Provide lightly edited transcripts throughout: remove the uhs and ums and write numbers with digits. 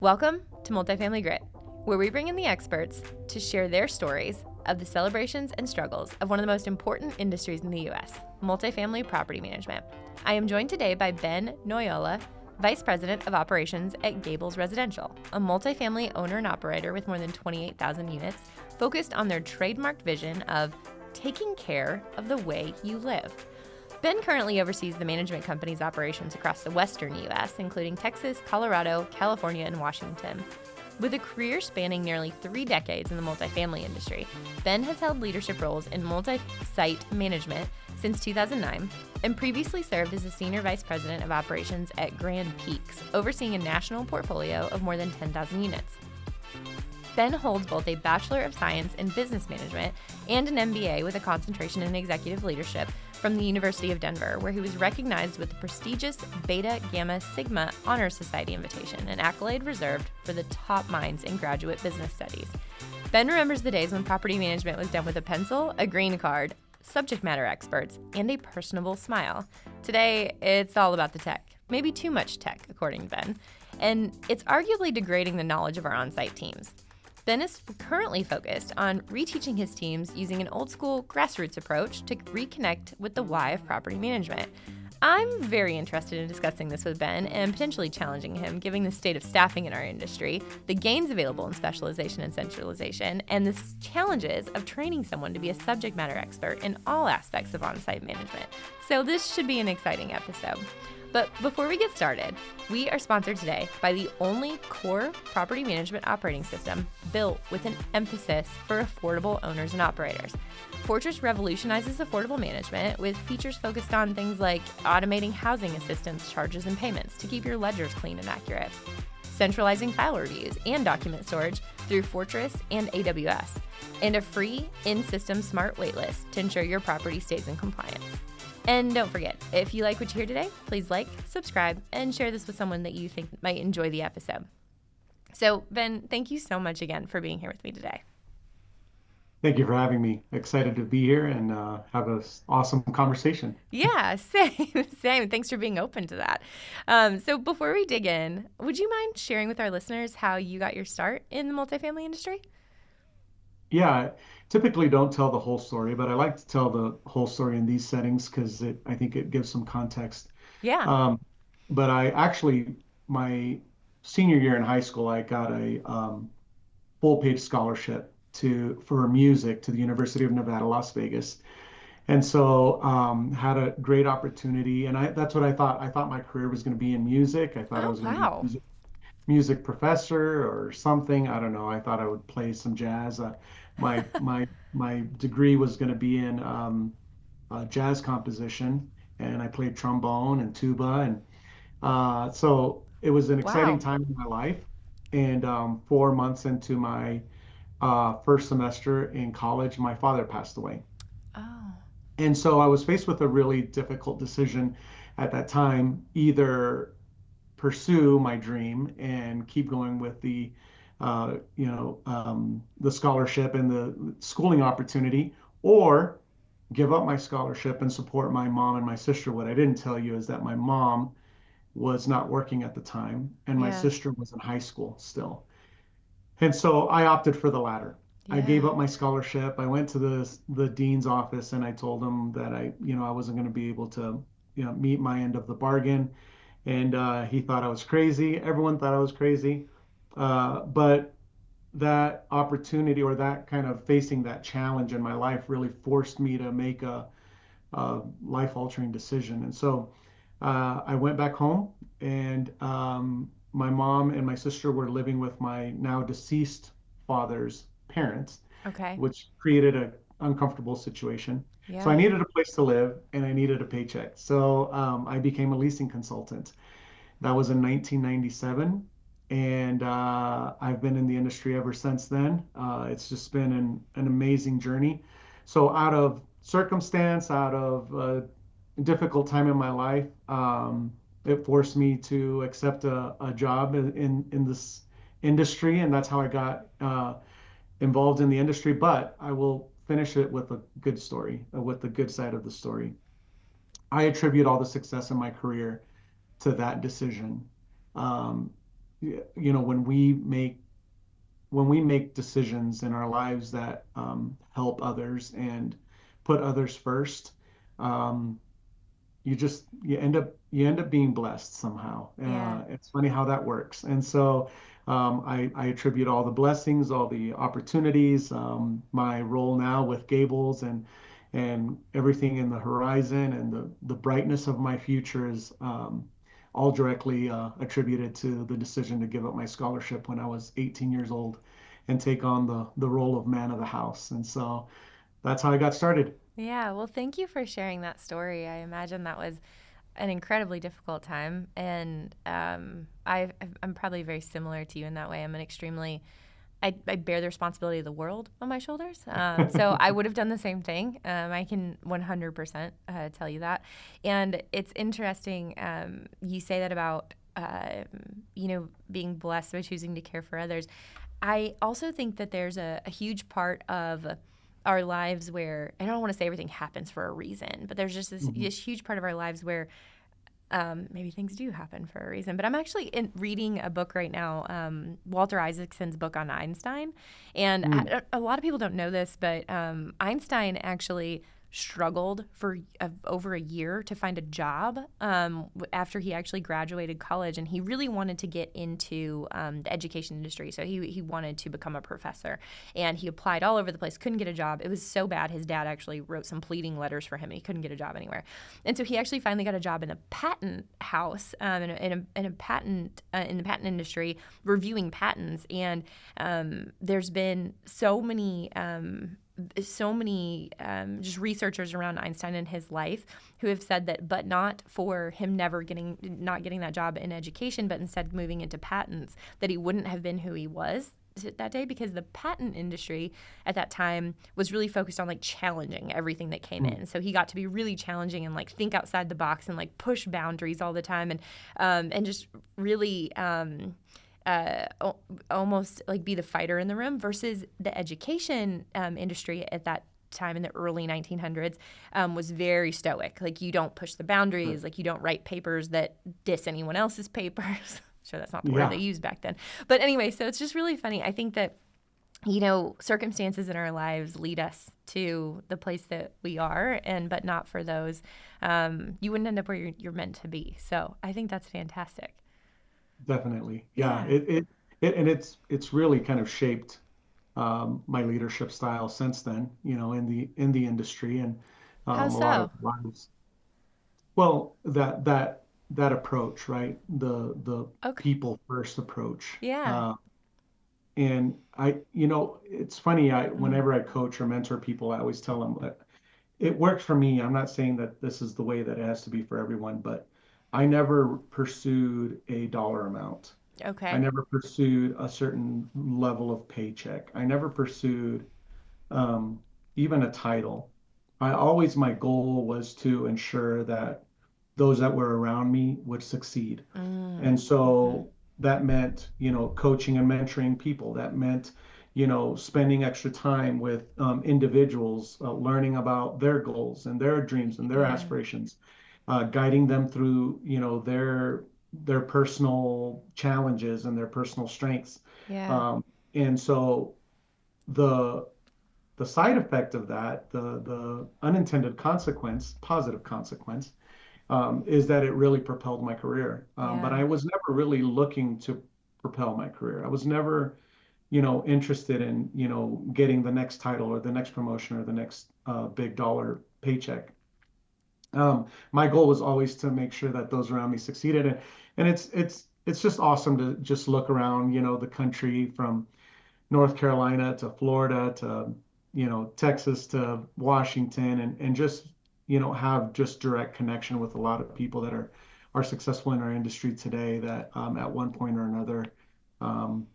Welcome to Multifamily Grit, where we bring in the experts to share their stories of the celebrations and struggles of one of the most important industries in the U.S., multifamily property management. I am joined today by Ben Nollola, Vice President of Operations at Gables Residential, a multifamily owner and operator with more than 28,000 units, focused on their trademarked vision of taking care of the way you live. Ben currently oversees the management company's operations across the western U.S., including Texas, Colorado, California, and Washington. With a career spanning nearly 3 decades in the multifamily industry, Ben has held leadership roles in multi-site management since 2009 and previously served as a Senior Vice President of Operations at Grand Peaks, overseeing a national portfolio of more than 10,000 units. Ben holds both a Bachelor of Science in Business Management and an MBA with a concentration in executive leadership from the University of Denver, where he was recognized with the prestigious Beta Gamma Sigma Honor Society invitation, an accolade reserved for the top minds in graduate business studies. Ben remembers the days when property management was done with a pencil, a green card, subject matter experts, and a personable smile. Today, it's all about the tech. Maybe too much tech, according to Ben. And it's arguably degrading the knowledge of our on-site teams. Ben is currently focused on reteaching his teams using an old-school grassroots approach to reconnect with the why of property management. I'm very interested in discussing this with Ben and potentially challenging him, given the state of staffing in our industry, the gains available in specialization and centralization, and the challenges of training someone to be a subject matter expert in all aspects of on-site management. So this should be an exciting episode. But before we get started, we are sponsored today by the only core property management operating system built with an emphasis for affordable owners and operators. Fortress revolutionizes affordable management with features focused on things like automating housing assistance charges and payments to keep your ledgers clean and accurate, centralizing file reviews and document storage through Fortress and AWS, and a free in-system smart waitlist to ensure your property stays in compliance. And don't forget, if you like what you hear today, please like, subscribe, and share this with someone that you think might enjoy the episode. So, Ben, thank you so much again for being here with me today. Thank you for having me. Excited to be here and have an awesome conversation. Yeah, same. Thanks for being open to that. So before we dig in, would you mind sharing with our listeners how you got your start in the multifamily industry? Yeah, I typically don't tell the whole story, but I like to tell the whole story in these settings because I think it gives some context. Yeah. Um, but I actually, my senior year in high school, I got a full-page scholarship for music to the University of Nevada, Las Vegas. And so had a great opportunity. And that's what I thought. I thought my career was going to be in music. I thought I Oh, was going to be wow. music professor or something. I don't know. I thought I would play some jazz. My degree was going to be in jazz composition, and I played trombone and tuba, and so it was an exciting Wow. time in my life. And 4 months into my first semester in college, my father passed away. Oh, And so I was faced with a really difficult decision at that time, either pursue my dream and keep going with the scholarship and the schooling opportunity, or give up my scholarship and support my mom and my sister. What I didn't tell you is that my mom was not working at the time, and my yeah. sister was in high school still. And so I opted for the latter. I gave Yeah. up my scholarship. I went to the dean's office and I told him that I wasn't going to be able to, meet my end of the bargain. And he thought I was crazy. Everyone thought I was crazy. But that opportunity, or that kind of facing that challenge in my life, really forced me to make a life-altering decision. And so I went back home, and my mom and my sister were living with my now deceased father's parents, Okay. which created an uncomfortable situation. So I Yeah. needed a place to live and I needed a paycheck. So I became a leasing consultant. That was in 1997. And I've been in the industry ever since then. It's just been an amazing journey. So, out of circumstance, out of a difficult time in my life, it forced me to accept a job in this industry. And that's how I got involved in the industry. But I will finish it with a good story, with the good side of the story. I attribute all the success in my career to that decision. Um, when we make decisions in our lives that help others and put others first, um, you end up being blessed somehow. Yeah. It's funny how that works. And so I attribute all the blessings, all the opportunities, my role now with Gables and everything in the horizon and the brightness of my future is all directly attributed to the decision to give up my scholarship when I was 18 years old and take on the role of man of the house. And so that's how I got started. Yeah. Well, thank you for sharing that story. I imagine that was an incredibly difficult time. And I'm probably very similar to you in that way. I bear the responsibility of the world on my shoulders. So I would have done the same thing. I can 100% tell you that. And it's interesting. You say that about, being blessed by choosing to care for others. I also think that there's a huge part of our lives where, and I don't want to say everything happens for a reason, but there's just Mhm. this huge part of our lives where maybe things do happen for a reason. But I'm actually reading a book right now, Walter Isaacson's book on Einstein. And Mm. a lot of people don't know this, but Einstein actually struggled for over a year to find a job after he actually graduated college. And he really wanted to get into the education industry. So he wanted to become a professor. And he applied all over the place, couldn't get a job. It was so bad. His dad actually wrote some pleading letters for him, and he couldn't get a job anywhere. And so he actually finally got a job in a patent house, in a patent in the patent industry, reviewing patents. And there's been just researchers around Einstein in his life who have said that, but not for him not getting that job in education, but instead moving into patents, that he wouldn't have been who he was that day, because the patent industry at that time was really focused on like challenging everything that came Mm. in. So he got to be really challenging and like think outside the box and like push boundaries all the time, and just really almost like be the fighter in the room, versus the education industry at that time in the early 1900s was very stoic. Like, you don't push the boundaries, like you don't write papers that diss anyone else's papers. Sure, that's not the word they Yeah, used back then. But anyway, so it's just really funny. I think that, circumstances in our lives lead us to the place that we are, but not for those, you wouldn't end up where you're meant to be. So I think that's fantastic. definitely. Yeah, Yeah. it's really kind of shaped my leadership style since then, in the industry and How a lot so? of lives. Well, that approach, right? The Okay. people first approach. Yeah. And it's funny. Mm. Whenever I coach or mentor people, I always tell them that it worked for me. I'm not saying that this is the way that it has to be for everyone, but I never pursued a dollar amount. I Okay. never pursued a certain level of paycheck. I never pursued um, even a title. My goal was to ensure that those that were around me would succeed. Mm. And Mm-hmm. so that meant, coaching and mentoring people. That meant, spending extra time with individuals, learning about their goals and their dreams and their Yeah. aspirations, guiding them through, their personal challenges and their personal strengths. Yeah. Um, and so the the side effect of that, the unintended consequence, positive consequence, is that it really propelled my career. But Yeah. I was never really looking to propel my career. I was never, interested in, getting the next title or the next promotion or the next big dollar paycheck. My goal was always to make sure that those around me succeeded, and it's just awesome to just look around, the country from North Carolina to Florida to Texas to Washington and just have just direct connection with a lot of people that are successful in our industry today that at one point or another um,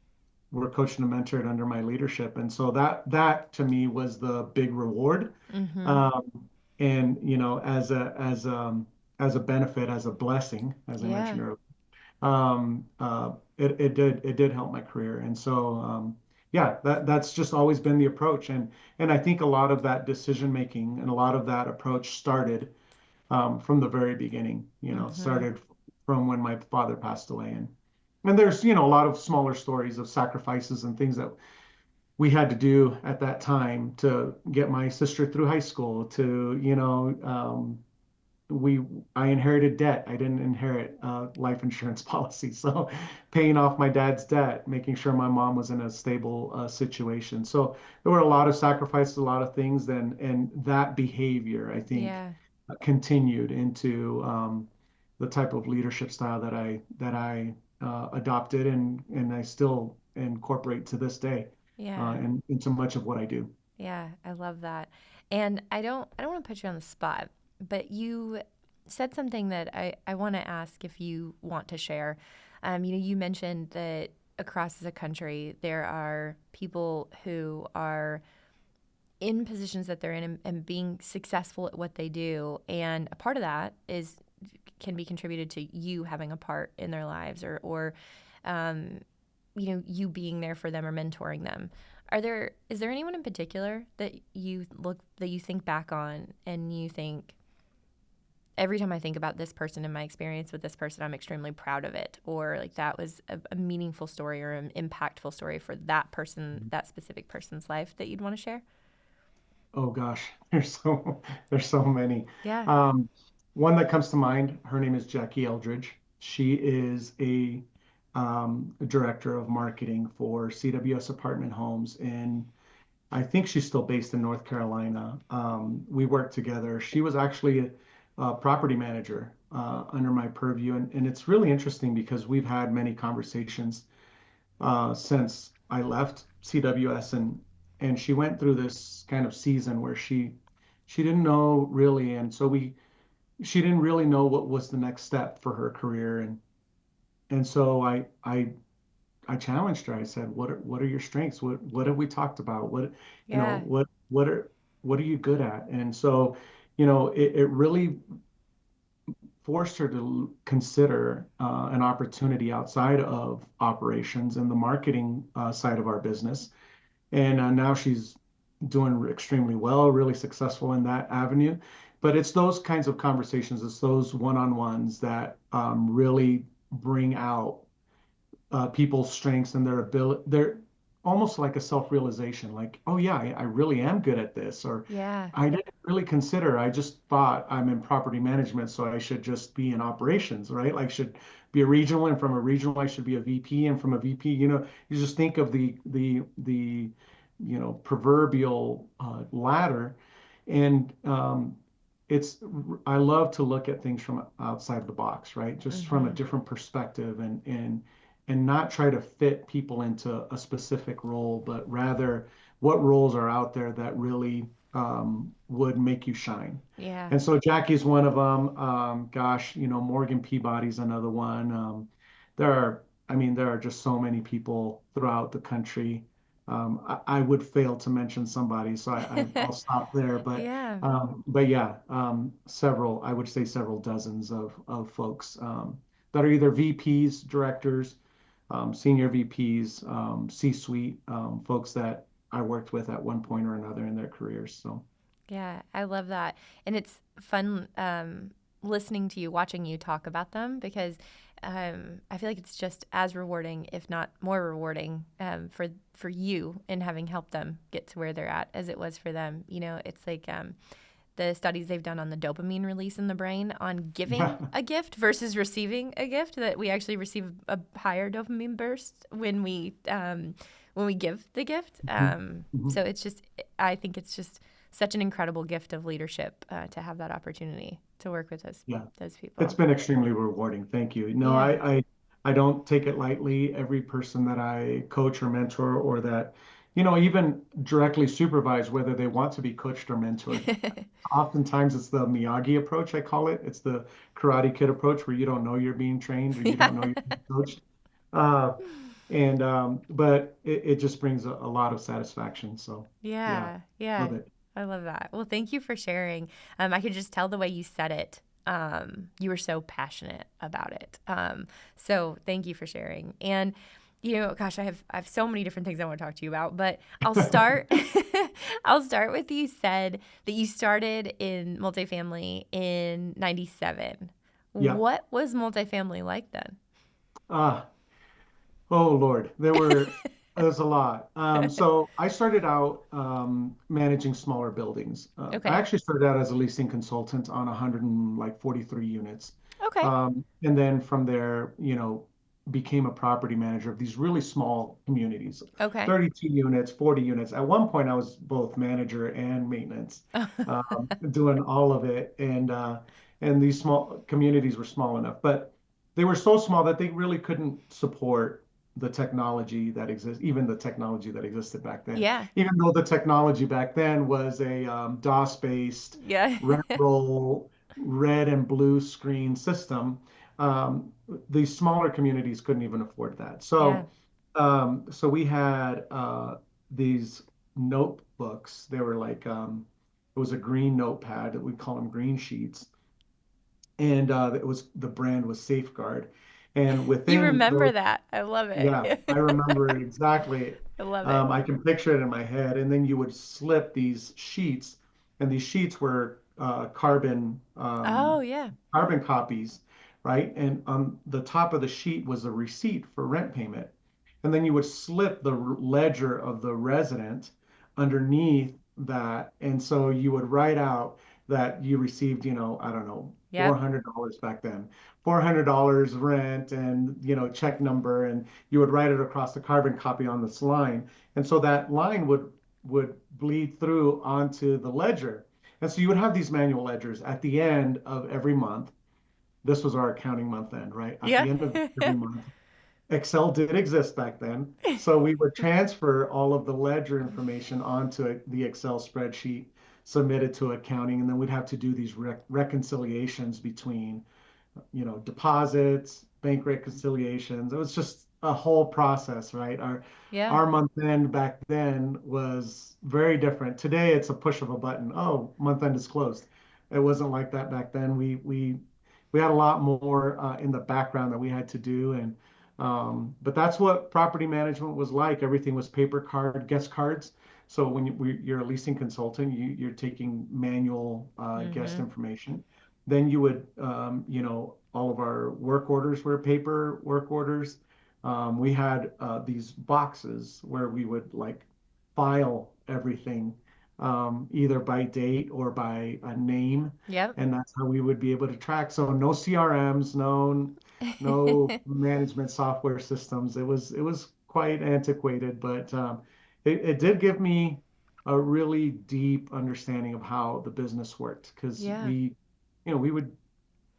were coached and mentored under my leadership. And so that to me was the big reward. Mm-hmm. um, and as a benefit, as a blessing, as I Yeah. mentioned earlier, it did help my career. And so yeah, that's just always been the approach. And I think a lot of that decision making and a lot of that approach started from the very beginning, Mm-hmm. started from when my father passed away. And And there's, a lot of smaller stories of sacrifices and things that we had to do at that time to get my sister through high school, to, we I inherited debt. I didn't inherit a life insurance policy. So paying off my dad's debt, making sure my mom was in a stable situation. So there were a lot of sacrifices, a lot of things, and that behavior, I think, Yeah. continued into the type of leadership style that I adopted and I still incorporate to this day Yeah. and into much of what I do. Yeah, I love that. And I don't want to put you on the spot, but you said something that I want to ask if you want to share. You mentioned that across the country there are people who are in positions that they're in and being successful at what they do, and a part of that is can be contributed to you having a part in their lives, or um, you being there for them or mentoring them. Is there anyone in particular that you think back on and you think, every time I think about this person and my experience with this person, I'm extremely proud of it, or like that was a meaningful story or an impactful story for that person, that specific person's life, that you'd want to share? Oh gosh, there's so many. Yeah. Um, One that comes to mind, her name is Jackie Eldridge. She is a director of marketing for CWS Apartment Homes, and I think she's still based in North Carolina. We worked together. She was actually a property manager under my purview, and it's really interesting because we've had many conversations since I left CWS, and she went through this kind of season where she didn't know really, and so we she didn't really know what was the next step for her career, and so I challenged her. I said, what are your strengths? What have we talked about? Yeah. What are you good at? And so, it really forced her to consider an opportunity outside of operations and the marketing side of our business. And now she's doing extremely well, really successful in that avenue. But it's those kinds of conversations, it's those one-on-ones that really bring out people's strengths and their ability. They're almost like a self-realization, like, oh yeah, I really am good at this, or Yeah. I didn't really consider. I just thought I'm in property management, so I should just be in operations, right? Like, should be a regional, and from a regional, I should be a VP, and from a VP, you just think of the proverbial ladder, and it's I love to look at things from outside the box, right? Just from a Mm-hmm. different perspective, and not try to fit people into a specific role, but rather what roles are out there that really would make you shine. Yeah. And so Jackie's one of them. Gosh, Morgan Peabody's another one. There are just so many people throughout the country. I would fail to mention somebody, so I'll stop there. But Yeah. but yeah, several, I would say several dozens of folks that are either VPs, directors, senior VPs, C-suite folks that I worked with at one point or another in their careers. So Yeah, I love that. And it's fun listening to you, watching you talk about them, because I feel like it's just as rewarding, if not more rewarding, for you in having helped them get to where they're at as it was for them. It's like the studies they've done on the dopamine release in the brain on yeah. giving a gift versus receiving a gift, that we actually receive a higher dopamine burst when we give the gift. Mhm. Mhm. So I think it's just such an incredible gift of leadership to have that opportunity to work with Yeah. those It's people. been extremely rewarding. Thank you. No, Yeah. I don't take it lightly. Every person that I coach or mentor, or that, even directly supervise, whether they want to be coached or mentored. Oftentimes it's the Miyagi approach, I call it. It's the Karate Kid approach, where you don't know you're being trained or you Yeah. don't know you're being coached. Uh, but it just brings a lot of satisfaction. So yeah, Yeah. Yeah. love it. I love that. Well, thank you for sharing. I could just tell the way you said it. You were so passionate about it. So thank you for sharing. And gosh, I have so many different things I want to talk to you about, but I'll start. I'll start with, you said that you started in multifamily in '97. Yeah. What was multifamily like then? Ah. Oh Lord, there's a lot. So I started out managing smaller buildings. I Okay. actually started out as a leasing consultant on 143 units, Okay. and then from there, became a property manager of these really small communities, Okay. 32 units, 40 units. At one point, I was both manager and maintenance, doing all of it, and these small communities were small enough, but they were so small that they really couldn't support the technology that exists, even the technology that existed back then. Yeah. Even though the technology back then was a DOS-based Yeah. rent roll, red and blue screen system, um, these smaller communities couldn't even afford that. Yeah. So we had these notebooks. They were like it was a green notepad. We call them green sheets, and it was the brand was Safeguard, and You within remember those, that. I love yeah, it. I remember it exactly. I love it. I can picture it in my head, and then you would slip these sheets, and these sheets were Oh, yeah. carbon copies, right? And on the top of the sheet was a receipt for rent payment. And then you would slip the ledger of the resident underneath that. And so you would write out that you received, I don't know, Yep. $400 back then, $400 rent and, check number. And you would write it across the carbon copy on this line. And so that line would bleed through onto the ledger. And so you would have these manual ledgers at the end of every month. This was our accounting month end, right? At Yeah. the end of every month, Excel did exist back then. So we would transfer all of the ledger information onto the Excel spreadsheet, submit it to accounting, and then we'd have to do these reconciliations between deposits, bank reconciliations. It was just a whole process, right? Our Yeah. our month end back then was very different. Today it's a push of a button. Oh, month end is closed. It wasn't like that back then. We had a lot more in the background that we had to do, and but that's what property management was like. Everything was paper card, guest cards. So when you're a leasing consultant, you're taking manual guest Mm-hmm. information. Then you would, all of our work orders were paper work orders. We had these boxes where we would like file everything, either by date or by a name, Yep. and that's how we would be able to track. So no CRMs, no management software systems. It was quite antiquated, but it did give me a really deep understanding of how the business worked because Yeah. we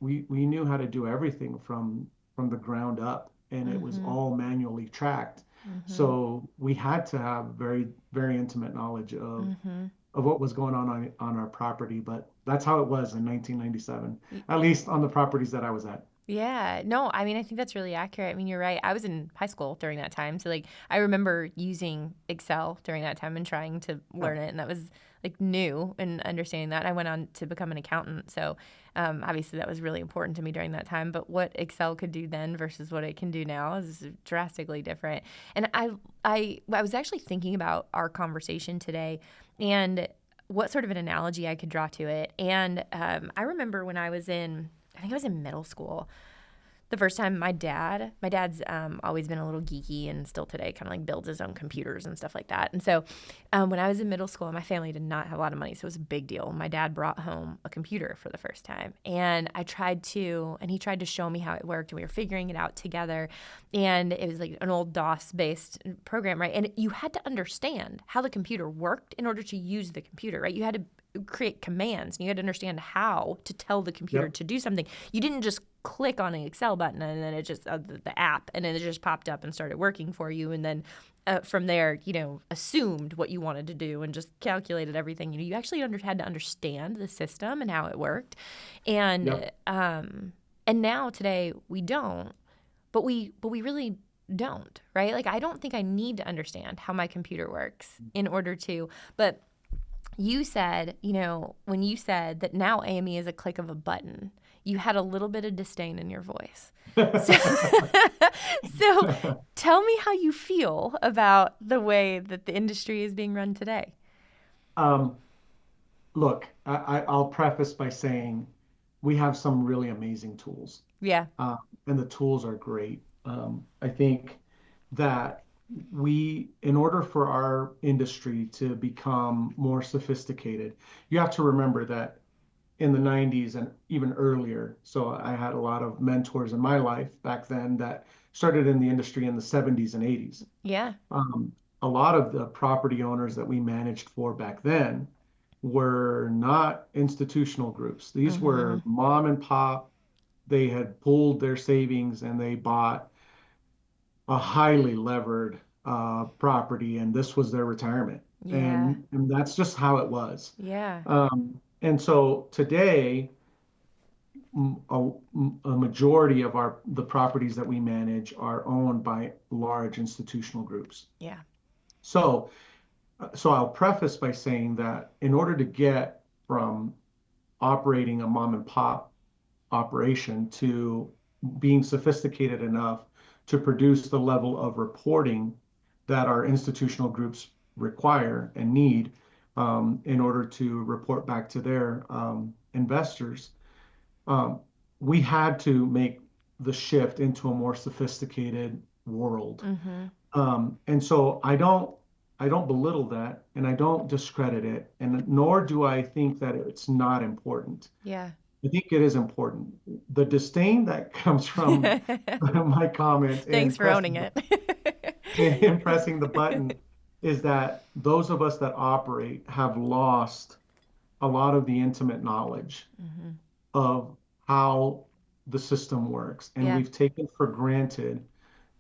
knew how to do everything from the ground up, and it was Mm-hmm. all manually tracked. Mm-hmm. So we had to have very, very intimate knowledge Mm-hmm. of what was going on our property. But that's how it was in 1997, at least on the properties that I was at. Yeah, no, I mean, I think that's really accurate. I mean, you're right. I was in high school during that time. So, like, I remember using Excel during that time and trying to Yeah. learn it. And that was like new and understanding that. I went on to become an accountant. So, obviously, that was really important to me during that time. But what Excel could do then versus what it can do now is drastically different. And I was actually thinking about our conversation today and what sort of an analogy I could draw to it. And I remember when I think I was in middle school. The first time my dad's always been a little geeky and still today kind of like builds his own computers and stuff like that. And so when I was in middle school, my family did not have a lot of money, so it was a big deal. My dad brought home a computer for the first time, and he tried to show me how it worked, and we were figuring it out together. And it was like an old DOS-based program, right? And you had to understand how the computer worked in order to use the computer, right? You had to create commands and you had to understand how to tell the computer Yep. to do something. You didn't just click on an Excel button and then it just the app and then it just popped up and started working for you and then from there assumed what you wanted to do and just calculated everything. You actually had to understand the system and how it worked. Yep. And now today we don't, but we really don't, right? Like I don't think I need to understand how my computer works in order to, but you said, when you said that now AME is a click of a button, you had a little bit of disdain in your voice. So, so tell me how you feel about the way that the industry is being run today. Um, Look, I'll preface by saying we have some really amazing tools, Yeah. uh, and the tools are great. I think that in order for our industry to become more sophisticated, you have to remember that in the 90s and even earlier. So I had a lot of mentors in my life back then that started in the industry in the 70s and 80s. Yeah. Um, a lot of the property owners that we managed for back then were not institutional groups. These Mm-hmm. were mom and pop. They had pooled their savings and they bought a highly levered property, and this was their retirement. Yeah. And that's just how it was. Yeah. And so today, a, a majority of the properties that we manage are owned by large institutional groups. Yeah. So, so I'll preface by saying that in order to get from operating a mom and pop operation to being sophisticated enough to produce the level of reporting that our institutional groups require and need in order to report back to their investors, um, we had to make the shift into a more sophisticated world. Mm-hmm. And so I don't belittle that and I don't discredit it, and nor do I think that it's not important. Yeah. I think it is important. The disdain that comes from my comment Thanks in for owning it. pressing the button is that those of us that operate have lost a lot of the intimate knowledge Mm-hmm. of how the system works. And Yeah. we've taken for granted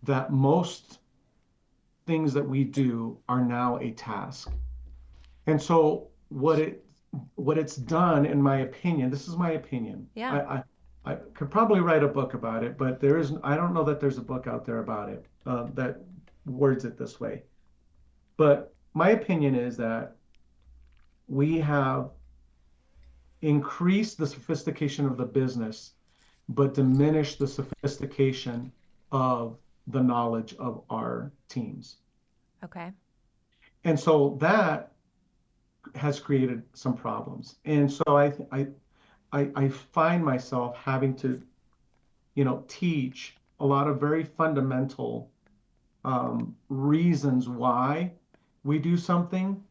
that most things that we do are now a task. And so what it's done, in my opinion, this is my opinion. Yeah. I could probably write a book about it, but I don't know that there's a book out there about it that words it this way. But my opinion is that we have increased the sophistication of the business, but diminished the sophistication of the knowledge of our teams. Okay. And so that has created some problems. And so I find myself having to, teach a lot of very fundamental reasons why we do something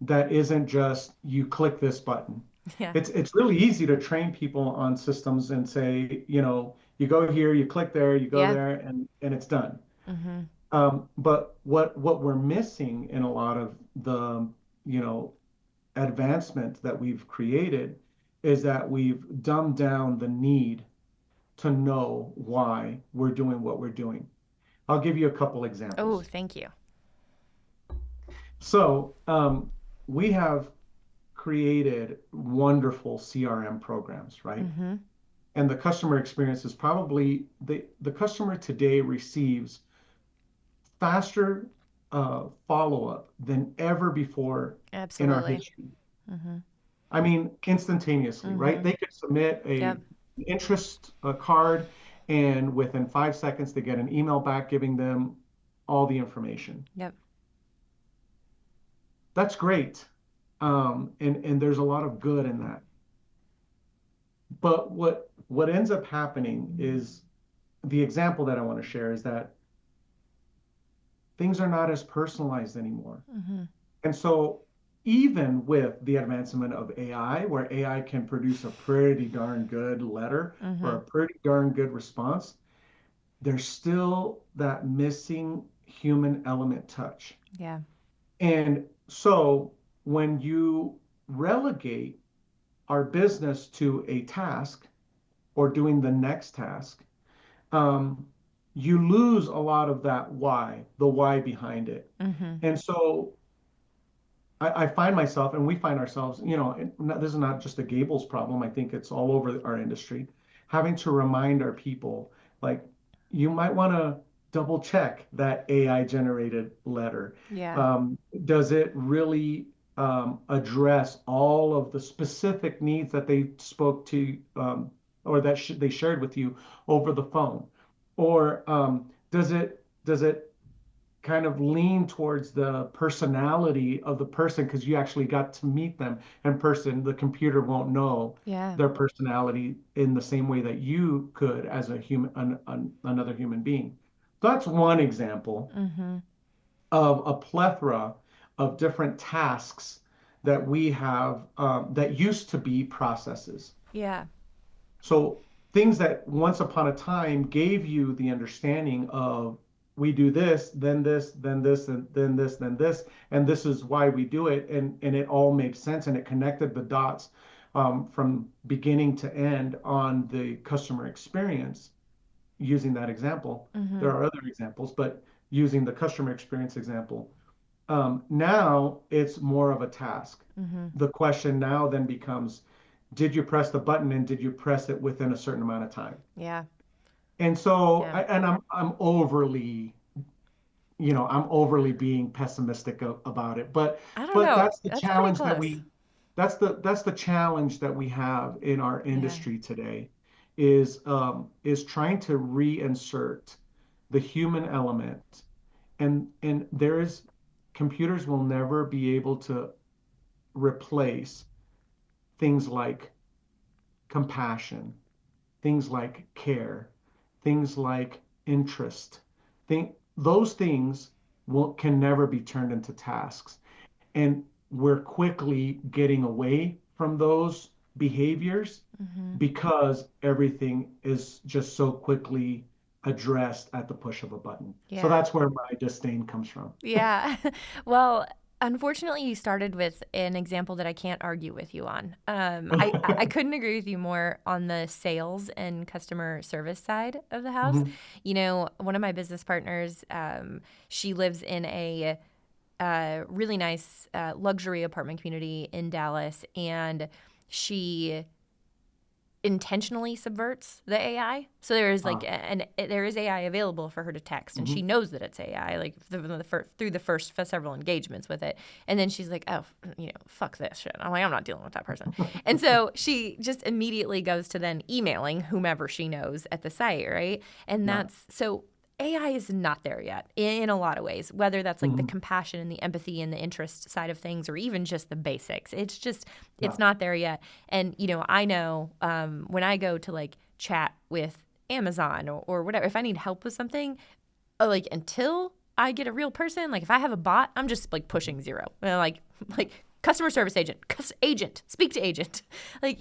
that isn't just you click this button. Yeah. It's really easy to train people on systems and say, you go here, you click there, you go Yeah. there, and it's done. Mm-hmm. But what we're missing in a lot of the, advancement that we've created is that we've dumbed down the need to know why we're doing what we're doing. I'll give you a couple Oh, examples. thank you. So we have created wonderful CRM programs, right? Mm-hmm. And the customer experience is probably the customer today receives faster follow-up than ever before in our Absolutely. history. Mm-hmm. I mean, instantaneously, right? Mm-hmm. They could submit Yep. a interest card, and within 5 seconds, they get an email back giving them all the information. Yep. That's great, and there's a lot of good in that. But what ends up happening is the example that I want to share is that things are not as personalized anymore. Mm-hmm. And so even with the advancement of AI, where AI can produce a pretty darn good letter Mm-hmm. or a pretty darn good response, there's still that missing human element touch. Yeah. And so when you relegate our business to a task or doing the next task, you lose a lot of that why, the why behind it. Mm-hmm. And so I find myself, and we find ourselves, this is not just a Gables problem. I think it's all over our industry, having to remind our people, like, you might want to double check that AI generated letter. Yeah. Does it really address all of the specific needs that they spoke to or that they shared with you over the phone? Or does it kind of lean towards the personality of the person because you actually got to meet them in person? The computer won't know Yeah. their personality in the same way that you could as a human, another human being. that's one example Mm-hmm. of a plethora of different tasks that we have that used to be processes. Yeah. So things that once upon a time gave you the understanding of we do this, then this, then this, and then this, then this, and this is why we do it, and it all made sense and it connected the dots from beginning to end on the customer experience. Using that example, Mm-hmm. there are other examples, but using the customer experience example, now it's more of a task. Mm-hmm. The question now then becomes, did you press the button and did you press it within a certain amount of time? Yeah. And so, Yeah. and I'm overly, I'm overly being pessimistic about it, I don't but know. that's the That's pretty challenge close. that's the challenge that we have in our Yeah. industry today is trying to reinsert the human element, and computers will never be able to replace things like compassion, things like care, things like interest. Those things can never be turned into tasks. And we're quickly getting away from those behaviors Mm-hmm. because everything is just so quickly addressed at the push of a button. So Yeah. that's where my disdain comes from. Yeah. Well, unfortunately, you started with an example that I can't argue with you on. I couldn't agree with you more on the sales and customer service side of the house. Mhm. You know, one of my business partners, she lives in a really nice luxury apartment community in Dallas, and she intentionally subverts the AI. So there is like Ah, there is AI available for her to text, and she mhm. knows that it's AI like through the first several engagements with it. And then she's like, oh, fuck this shit. I'm like, I'm not dealing with that person. And so she just immediately goes to then emailing whomever she knows at the site, right? And Yeah. that's so. AI is not there yet in a lot of ways, whether that's like the Mhm. compassion and the empathy and the interest side of things, or even just the basics. It's Yeah. not there yet. And, I know when I go to like chat with Amazon or whatever, if I need help with something, like until I get a real person, like if I have a bot, I'm just like pushing zero. Like customer service agent, agent, speak to agent. Like,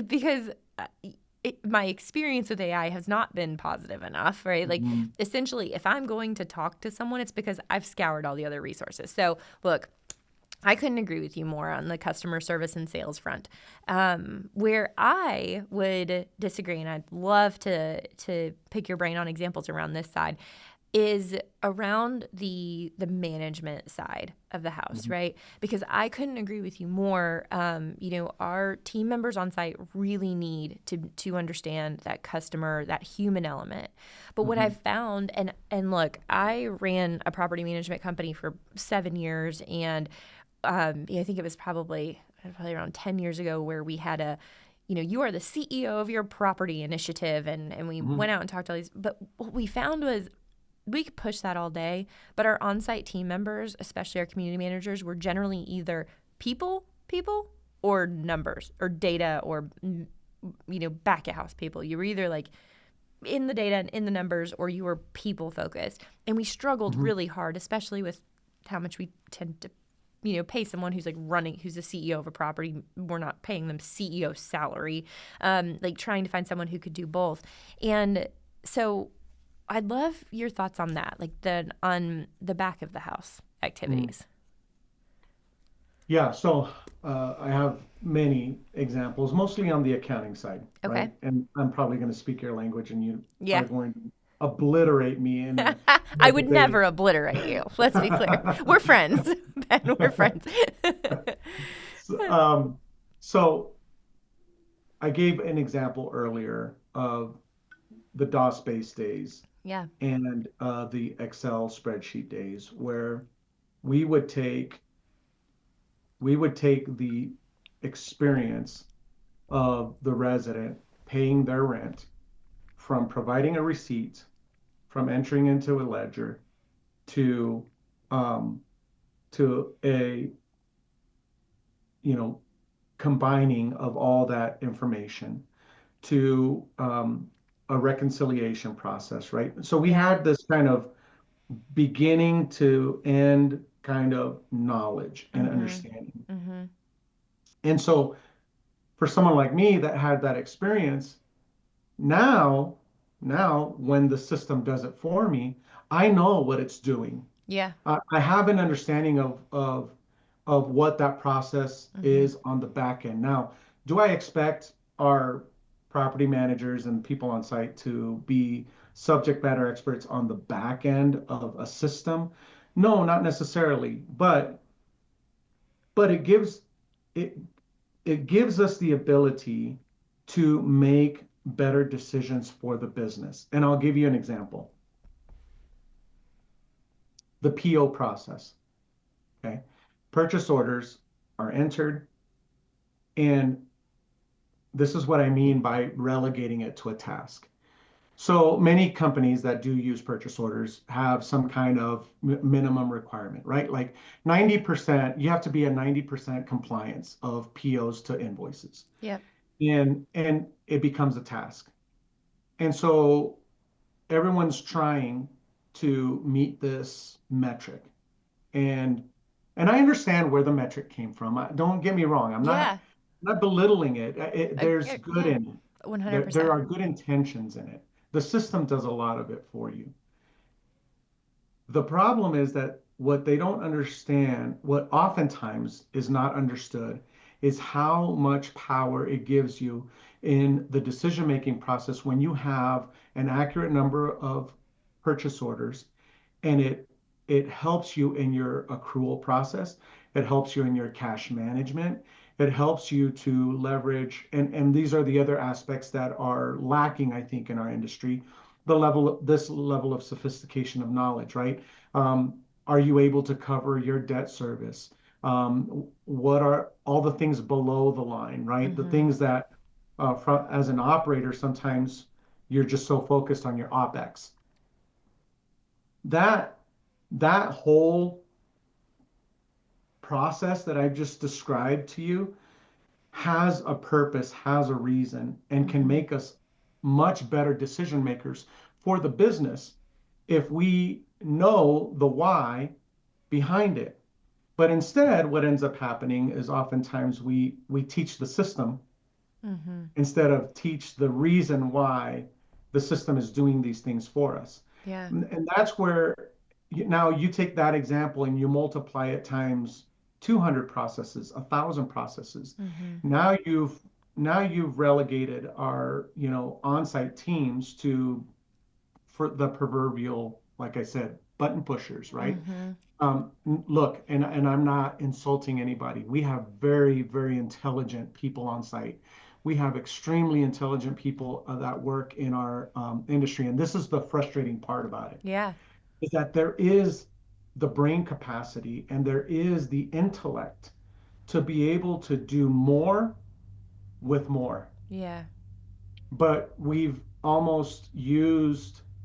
because my experience with AI has not been positive enough, right? Like, Mhm. essentially, if I'm going to talk to someone, it's because I've scoured all the other resources. So, look, I couldn't agree with you more on the customer service and sales front. Where I would disagree, and I'd love to pick your brain on examples around this side, is around the management side of the house, Mhm. right? Because I couldn't agree with you more. Our team members on site really need to understand that customer, that human element. But what I've Mhm. found, and look, I ran a property management company for 7 years, and I think it was probably around 10 years ago where we had you are the CEO of your property initiative, and we went Mhm. out and talked to all these. But what we found was we could push that all day, but our on-site team members, especially our community managers, were generally either people, or numbers or data or back at house people. You were either like in the data and in the numbers, or you were people focused, and we struggled Mhm. really hard, especially with how much we tend to pay someone who's like who's the CEO of a property. We're not paying them CEO salary. Like trying to find someone who could do both. And so I'd love your thoughts on that, like on the back of the house Mhm. activities. Yeah, so I have many examples, mostly on the accounting side, Okay. right? And I'm probably going to speak your language, and you Yeah. are going to obliterate me in a I in a would never debate. obliterate you. Let's be clear. We're friends, Ben. We're friends. So, so I gave an example earlier of the DOS-based days Yeah. and the Excel spreadsheet days, where we would take we would take the experience of the resident paying their rent, from providing a receipt, from entering into a ledger, to um, a you know combining of all that information, to a reconciliation process, right? So we Yeah. had this kind of beginning to end kind of knowledge and Mm-hmm. understanding. Mm-hmm. And so for someone like me that had that experience, now, now when the system does it for me, I know what it's doing. Yeah. I have an understanding of what that process Mm-hmm. is on the back end. Now, do I expect our property managers and people on site to be subject matter experts on the back end of a system? No, not necessarily, but it it gives us the ability to make better decisions for the business. And I'll give you an example. The PO process, okay? Purchase orders are entered, and this is what I mean by relegating it to a task. So many companies that do use purchase orders have some kind of minimum requirement, right? Like 90%, you have to be a 90% compliance of POs to invoices. Yep. And it becomes a task. And so everyone's trying to meet this metric. And and I understand where the metric came from. Don't get me wrong. Yeah. Not belittling it. There's good Yeah. in it. There 100%. are good intentions in it. The system does a lot of it for you. The problem is that what they don't understand, what oftentimes is not understood, is how much power it gives you in the decision-making process when you have an accurate number of purchase orders, and it helps you in your accrual process. It helps you in your cash management. It helps you to leverage, and these are the other aspects that are lacking, I think, in our industry, this level of sophistication of knowledge, right? Are you able to cover your debt service? What are all the things below the line, right? The Mm-hmm. things that, as an operator, sometimes you're just so focused on your OpEx. That that whole process that I've just described to you has a purpose, has a reason, and can Mm-hmm. make us much better decision makers for the business if we know the why behind it. But instead, what ends up happening is oftentimes we teach the system Mm-hmm. instead of teach the reason why the system is doing these things for us. Yeah. And that's where now you take that example and you multiply it times 200 processes, 1,000 processes. Mm-hmm. Now you've now you've relegated our, on-site teams to for the proverbial, like I said, button pushers, right? Mm-hmm. Look, and I'm not insulting anybody. We have very, very intelligent people on site. We have extremely intelligent people that work in our industry. And this is the frustrating part about it, Yeah. is that there is the brain capacity and there is the intellect to be able to do more with more. Yeah. But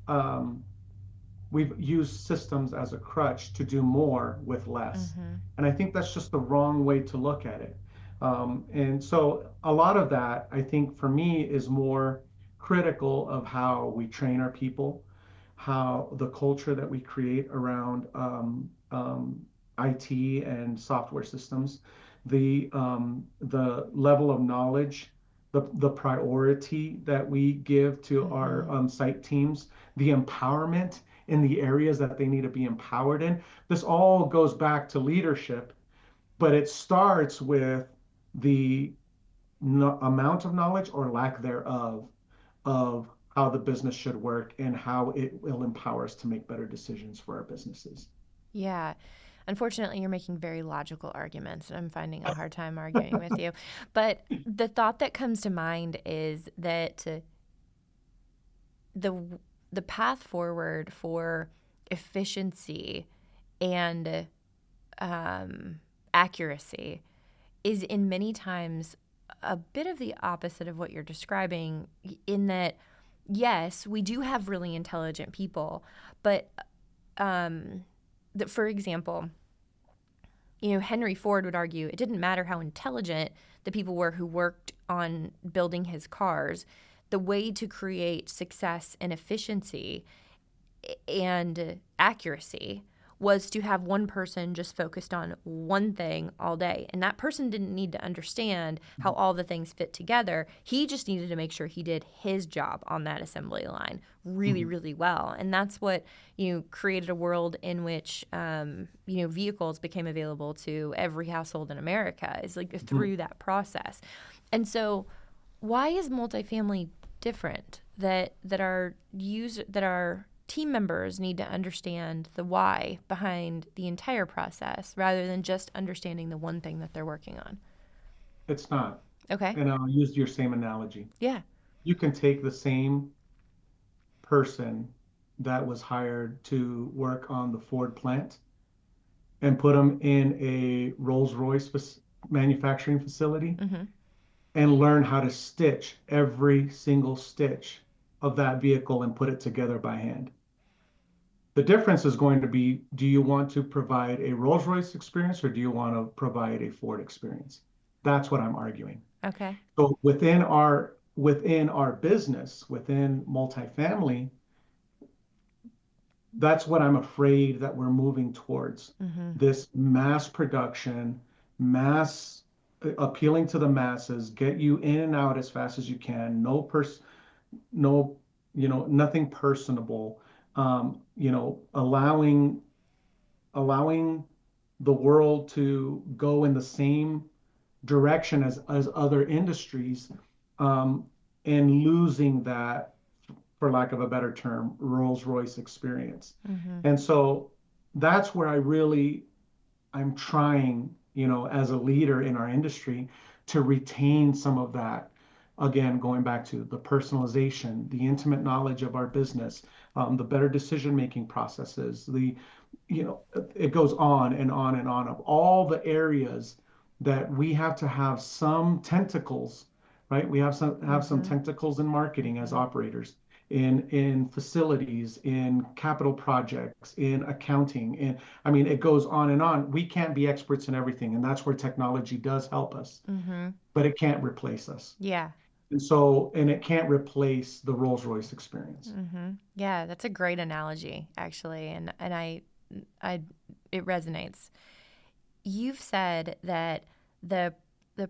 um, we've used systems as a crutch to do more with less. Mm-hmm. And I think that's just the wrong way to look at it. And so a lot of that, I think, for me, is more critical of how we train our people, how the culture that we create around IT and software systems, the level of knowledge, the priority that we give to our Mm-hmm. site teams, the empowerment in the areas that they need to be empowered in. This all goes back to leadership, but it starts with the amount of knowledge or lack thereof of how the business should work and how it will empower us to make better decisions for our businesses. Yeah. Unfortunately, you're making very logical arguments, and I'm finding a hard time arguing with you. But the thought that comes to mind is that the the path forward for efficiency and accuracy is in many times a bit of the opposite of what you're describing, in that, yes, we do have really intelligent people, but that, for example, Henry Ford would argue it didn't matter how intelligent the people were who worked on building his cars. the way to create success and efficiency and accuracy was to have one person just focused on one thing all day. And that person didn't need to understand how all the things fit together. He just needed to make sure he did his job on that assembly line really, Mhm. really well. And that's what, created a world in which, vehicles became available to every household in America, is like through that process. And so why is multifamily different that our team members need to understand the why behind the entire process rather than just understanding the one thing that they're working on? It's not. Okay. And I'll use your same analogy. Yeah. You can take the same person that was hired to work on the Ford plant and put them in a Rolls-Royce manufacturing facility Mm-hmm. and learn how to stitch every single stitch of that vehicle and put it together by hand. The difference is going to be, do you want to provide a Rolls-Royce experience or do you want to provide a Ford experience? That's what I'm arguing. Okay. So within our business, within multifamily, that's what I'm afraid that we're moving towards. Mm-hmm. This mass production, mass appealing to the masses, get you in and out as fast as you can. No, nothing personable. Allowing the world to go in the same direction as other industries, um, and losing that, for lack of a better term, Rolls-Royce experience. Mm-hmm. And so that's where I'm trying, as a leader in our industry, to retain some of that. Again, going back to the personalization, the intimate knowledge of our business, the better decision-making processes, it goes on and on and on of all the areas that we have to have some tentacles, right? We have some Mm-hmm. tentacles in marketing as Mm-hmm. operators, in facilities, in capital projects, in accounting, I mean, it goes on and on. We can't be experts in everything, and that's where technology does help us, Mm-hmm. but it can't replace us. Yeah. And it can't replace the Rolls-Royce experience. Mm-hmm. Yeah, that's a great analogy, actually, and I it resonates. You've said that the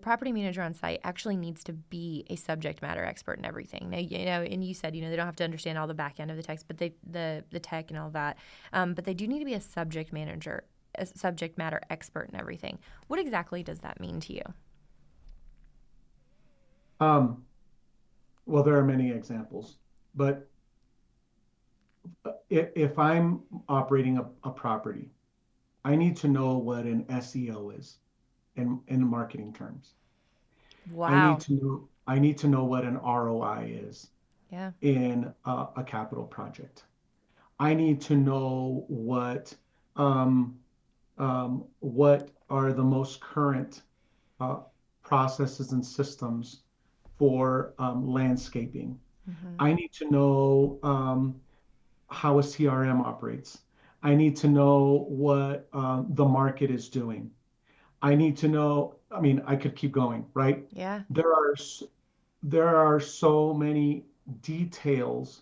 property manager on site actually needs to be a subject matter expert in everything. Now, and you said, they don't have to understand all the back end of the text, but the tech and all that. But they do need to be a subject matter expert in everything. What exactly does that mean to you? Um, well, there are many examples, but if I'm operating a property, I need to know what an SEO is in marketing terms. Wow. I need to know what an ROI is Yeah. in a capital project. I need to know um, what are the most current uh, processes and systems for landscaping. Mm-hmm. I need to know how a CRM operates. I need to know what the market is doing. I need to know, I mean, I could keep going, right? Yeah. There are there are so many details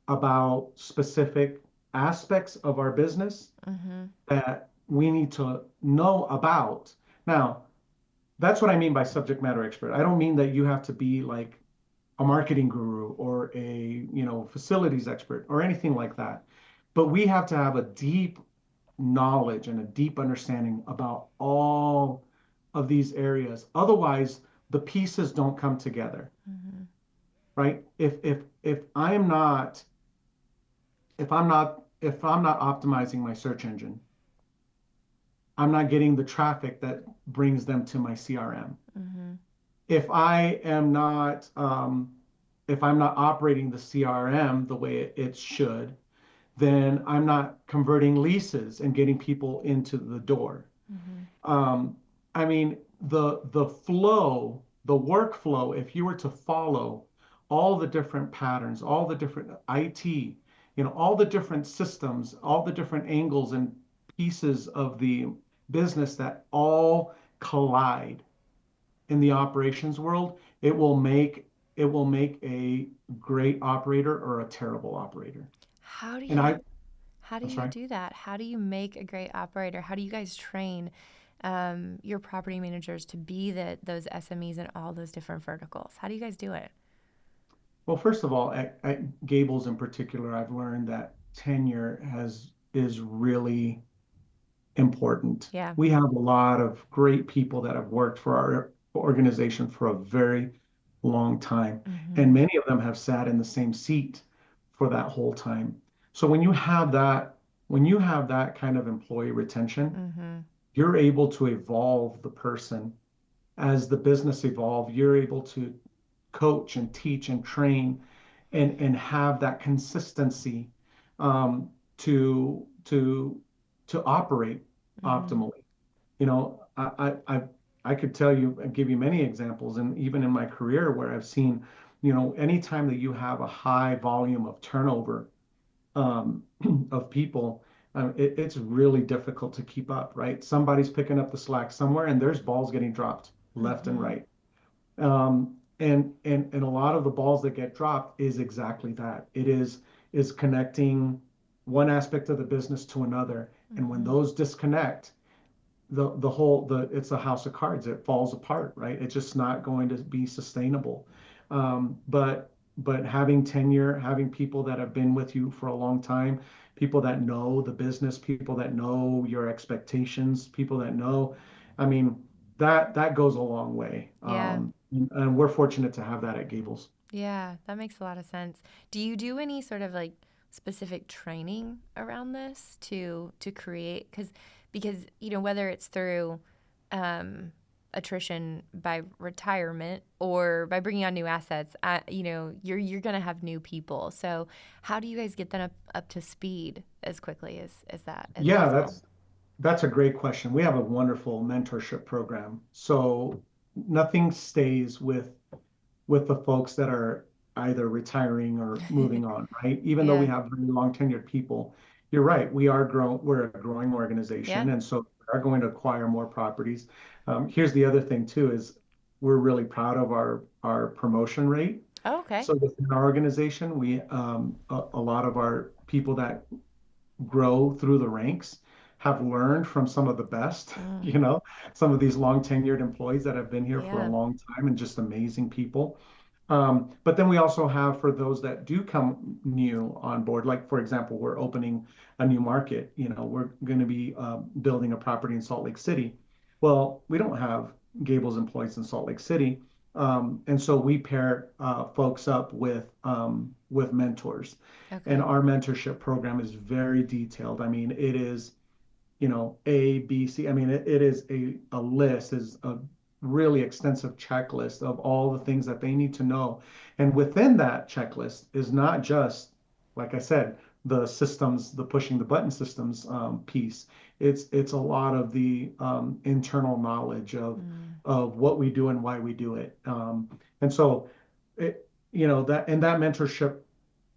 about specific aspects of our business Mm-hmm. that we need to know about. Now, that's what I mean by subject matter expert. I don't mean that you have to be like a marketing guru or a, facilities expert or anything like that. But we have to have a deep knowledge and a deep understanding about all of these areas. Otherwise, the pieces don't come together, Mm-hmm. right? If I'm not optimizing my search engine, I'm not getting the traffic that brings them to my CRM. Mm-hmm. If I am not if I'm not operating the CRM the way it should, then I'm not converting leases and getting people into the door. Mm-hmm. Um, I mean, the workflow, if you were to follow all the different patterns, all the different IT, all the different systems, all the different angles and pieces of the business that all collide in the operations world, it will make a great operator or a terrible operator. How do And you I, how do I'm you sorry. do that? How do you make a great operator? How do you guys train your property managers to be those SMEs in all those different verticals? How do you guys do it? Well, first of all, at Gables in particular, I've learned that tenure is really important. Yeah. We have a lot of great people that have worked for our organization for a very long time, Mm-hmm. and many of them have sat in the same seat for that whole time. So when you have that kind of employee retention, Mm-hmm. you're able to evolve the person. As the business evolves, you're able to coach and teach and train and have that consistency um, to operate Mm-hmm. optimally. You know, I could tell you and give you many examples, and even in my career where I've seen, anytime that you have a high volume of turnover um, of people, it's really difficult to keep up, right? Somebody's picking up the slack somewhere, and there's balls getting dropped left and Mm-hmm. right. And a lot of the balls that get dropped is exactly that. It is connecting one aspect of the business to another, and when Mm-hmm. those disconnect, the it's a house of cards. It falls apart, right? It's just not going to be sustainable. But having tenure, having people that have been with you for a long time, people that know the business, people that know your expectations, people that know, I mean, that goes a long way. Yeah. And we're fortunate to have that at Gables. Yeah, that makes a lot of sense. Do you do any sort of like specific training around this to create because whether it's through um, attrition by retirement or by bringing on new assets, you're gonna have new people. So how do you guys get them up to speed as quickly as that as Yeah, possible? that's a great question. We have a wonderful mentorship program. So nothing stays with the folks that are either retiring or moving on, right? Even though we Yeah. have really long tenured people, you're right. We're a growing Yeah. organization, and so we are going to acquire more properties. Here's the other thing too is we're really proud of our promotion rate. Oh, okay. So within our organization, we a lot of our people that grow through the ranks have learned from some of the best, Mm, some of these long tenured employees that have been here for a yeah. long time and just amazing people. But then we also have for those that do come new on board, like for example, we're opening a new market. We're going to be building a property in Salt Lake City. Well, we don't have Gables employees in Salt Lake City, and so we pair folks up with mentors, and Okay. our mentorship program is very detailed. I mean, it is A, B, C. I mean, it is a list, is a really extensive checklist of all the things that they need to know. And within that checklist is not just, like I said, the systems, the pushing the button systems piece. It's a lot of the internal knowledge Mm, of what we do and why we do it. And so that mentorship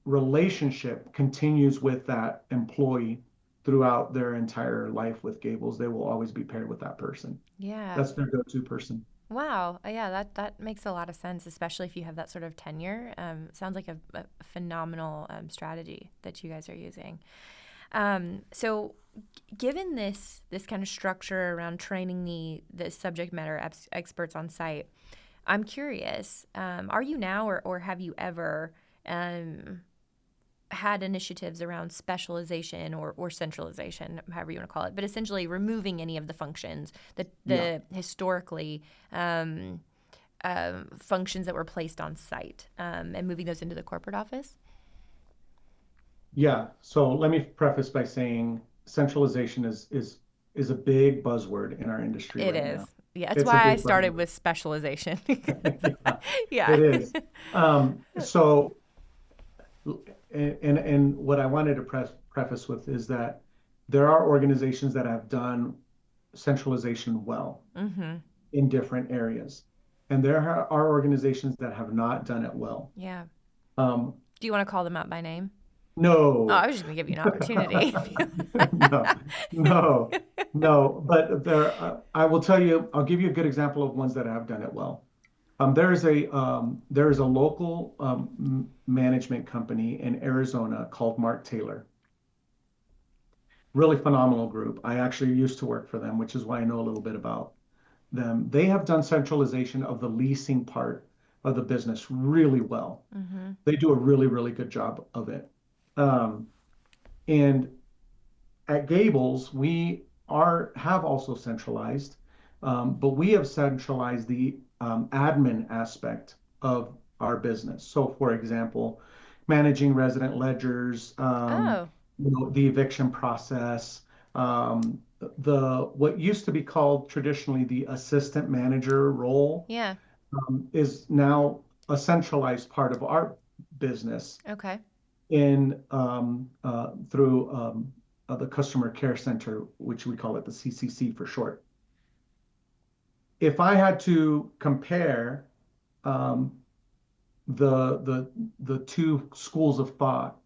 relationship continues with that employee throughout their entire life with Gables. They will always be paired with that person. yeah. That's their go-to person. Wow. Yeah, that makes a lot of sense, especially if you have that sort of tenure. Sounds like a phenomenal strategy that you guys are using. So, given this kind of structure around training the subject matter experts on site, I'm curious. Are you now, or have you ever um, had initiatives around specialization or centralization, however you want to call it, but essentially removing any of the functions, Yeah. the historically functions that were placed on site, and moving those into the corporate office? Yeah. So let me preface by saying centralization is a big buzzword in our industry It right is. now. Yeah, that's It's a why I big started buzzword. with specialization. Yeah, Yeah. it is. So and what I wanted to preface with is that there are organizations that have done centralization well Mm-hmm. in different areas. And there are organizations that have not done it well. Yeah. Um, Do you want to call them out by name? Oh, I no, was just gonna give you an opportunity. no, no, no. But I will tell you, I'll give you a good example of ones that have done it well. There is a local management company in Arizona called Mark Taylor. Really phenomenal group. I actually used to work for them, which is why I know a little bit about them. They have done centralization of the leasing part of the business really well. Mm-hmm. They do a really, really good job of it. Um, and at Gables, we are have also centralized, but we have centralized the admin aspect of our business. So, for example, managing resident ledgers, Oh, the eviction process, the what used to be called traditionally the assistant manager role, yeah. is now a centralized part of our business Okay. in through the customer care center, which we call it the CCC for short. If I had to compare um, the two schools of thought,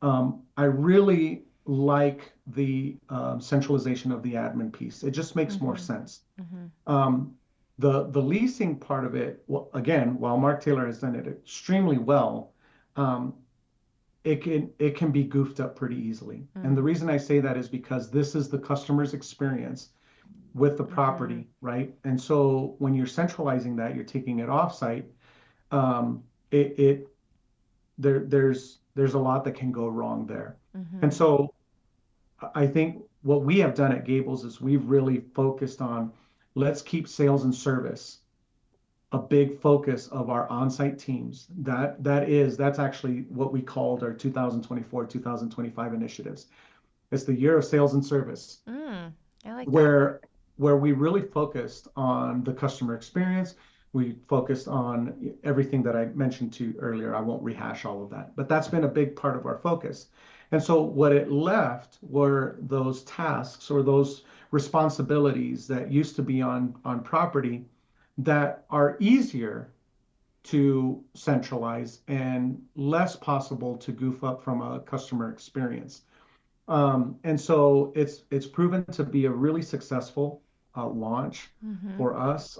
I really like the centralization of the admin piece. It just makes more Mm-hmm. sense. Mm-hmm. Um, the leasing part of it, well, again, while Mark Taylor has done it extremely well, um, it can be goofed up pretty easily. And the reason I say that is because this is the customer's experience with the Mm-hmm. property, right? And so when you're centralizing that, you're taking it offsite. Um, it there's a lot that can go wrong there. And Mm-hmm. so I think what we have done at Gables is we've really focused on let's keep sales and service a big focus of our on-site teams. That's actually what we called our 2024, 2025 initiatives. It's the year of sales and service, Mm. I like that. where we really focused on the customer experience. We focused on everything that I mentioned to you earlier. I won't rehash all of that, but that's been a big part of our focus. And so what it left were those tasks or those responsibilities that used to be on property that are easier to centralize and less possible to goof up from a customer experience. And so it's proven to be a really successful launch Mm-hmm. for us,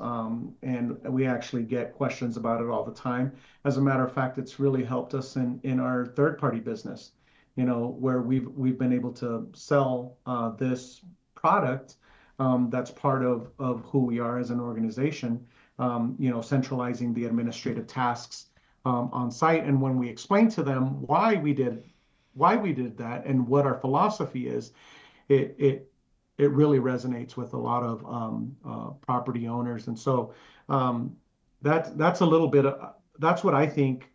and we actually get questions about it all the time. As a matter of fact, it's really helped us in our third party business, where we've been able to sell this product that's part of who we are as an organization. Centralizing the administrative tasks on site, and when we explain to them why we did that and what our philosophy is, it it it really resonates with a lot of property owners. And so that's a little bit of, that's what I think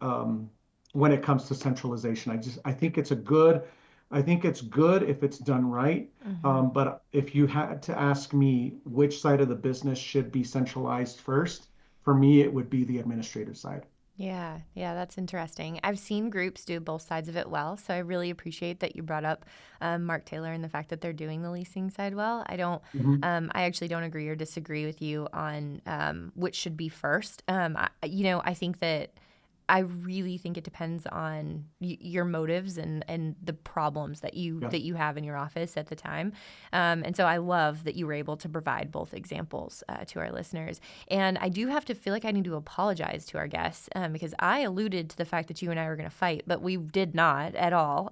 when it comes to centralization. I think it's good if it's done right. Mm-hmm. But if you had to ask me which side of the business should be centralized first, for me it would be the administrative side. Yeah, yeah, that's interesting. I've seen groups do both sides of it well, so I really appreciate that you brought up Mark Taylor and the fact that they're doing the leasing side well. Mhm. I actually don't agree or disagree with you on which should be first. I think that I really think it depends on your motives and the problems that you Yeah. that you have in your office at the time. And so I love that you were able to provide both examples to our listeners. And I do have to feel like I need to apologize to our guests because I alluded to the fact that you and I were going to fight, but we did not at all.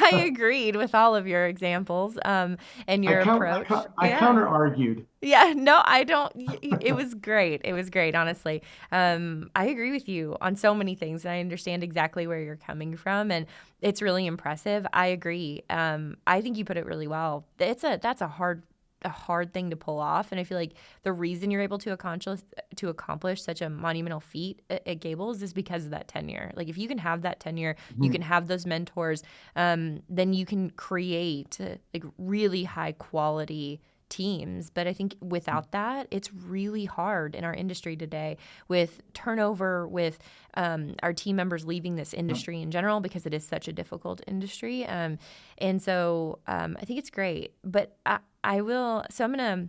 I agreed with all of your examples and I your count I, approach. cou- I Yeah. counter argued. Yeah, no, I don't. It was great. It was great, honestly. I agree with you on so many things, and I understand exactly where you're coming from, and it's really impressive. I agree. I think you put it really well. That's a hard thing to pull off, and I feel like the reason you're able to accomplish such a monumental feat at Gables is because of that tenure. Like if you can have that tenure, you Mhm. can have those mentors, then you can create like really high quality teams. But I think without that, it's really hard in our industry today with turnover, with our team members leaving this Yeah. industry in general because it is such a difficult industry. And so I think it's great. But I will, so I'm going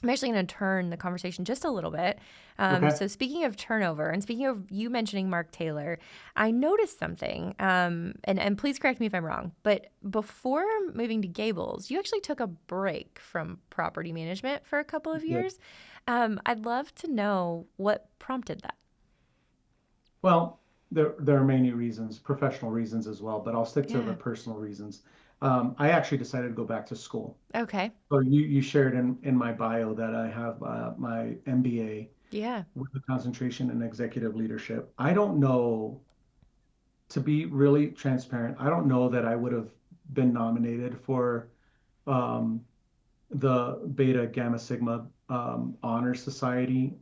to I'm actually going to turn the conversation just a little bit. Okay. So, speaking of turnover and speaking of you mentioning Mark Taylor, I noticed something, and please correct me if I'm wrong, but before moving to Gables, you actually took a break from property management for a couple of Good. years. I'd love to know what prompted that. Well, there are many reasons, professional reasons as well, but I'll stick to the Yeah. personal reasons. I actually decided to go back to school. Okay. So you shared in my bio that I have my MBA Yeah. with a concentration in executive leadership. I don't know, to be really transparent, I don't know that I would have been nominated for um, the Beta Gamma Sigma Honor Society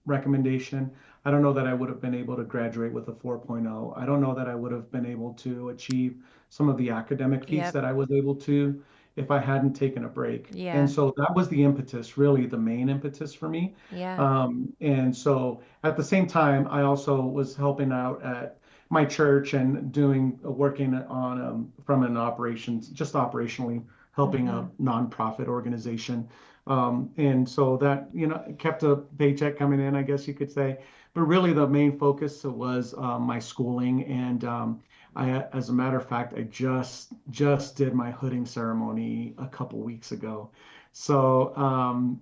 recommendation. I don't know that I would have been able to graduate with a 4.0. I don't know that I would have been able to achieve some of the academic feats Yep. that I was able to if I hadn't taken a break. And Yeah. so that was the impetus, really the main impetus for me. Yeah. And so at the same time, I also was helping out at my church and doing working on from an operations, just operationally helping Mm-hmm. a nonprofit organization. And so that, kept a paycheck coming in, I guess you could say. But really, the main focus was my schooling. And as a matter of fact, I just did my hooding ceremony a couple weeks ago. So